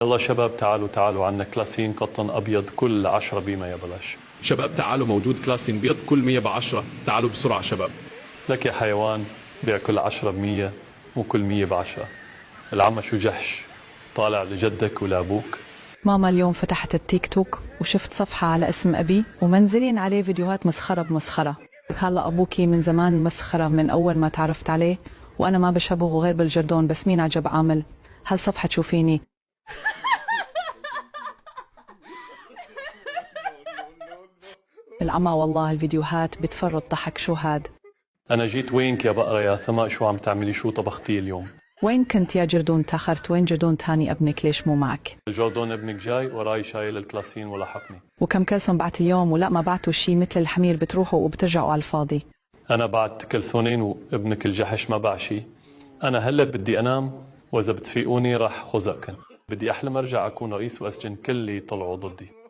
يلا شباب تعالوا تعالوا، عنا كلاسين قطن أبيض كل 10 بما يا بلاش. شباب تعالوا، موجود كلاسين بيض كل 100 ب10. تعالوا بسرعة شباب. لك يا حيوان، بيع كل 10 ب100 مو كل 100 ب10. العمى شو جحش، طالع لجدك ولأبوك. ماما اليوم فتحت التيك توك وشفت صفحة على اسم أبي ومنزلين عليه فيديوهات مسخرة بمسخرة. هلا أبوكي من زمان مسخرة من أول ما تعرفت عليه، وأنا ما بشبهه غير بالجردون، بس مين عجب عامل هالصفحة تشوفيني. العمى والله الفيديوهات بتفرط ضحك. شو هاد؟ أنا جيت وينك يا بقرة يا ثماء، شو عم تعملي؟ شو طبختي اليوم؟ وين كنت يا جردون؟ تاخرت. وين جردون تاني ابنك؟ ليش مو معك؟ جردون ابنك جاي وراي شايل الكلاسين ولاحقني. وكم كلسون بعت اليوم؟ ولا ما بعتوا شي؟ مثل الحمير بتروحوا وبترجعوا على الفاضي. أنا بعت كلثونين وابنك الجحش ما باع شي. أنا هلا بدي أنام، وإذا بتفيقوني راح خزقكن. بدي أحلم أرجع أكون رئيس وأسجن كل اللي طلعوا ضدي.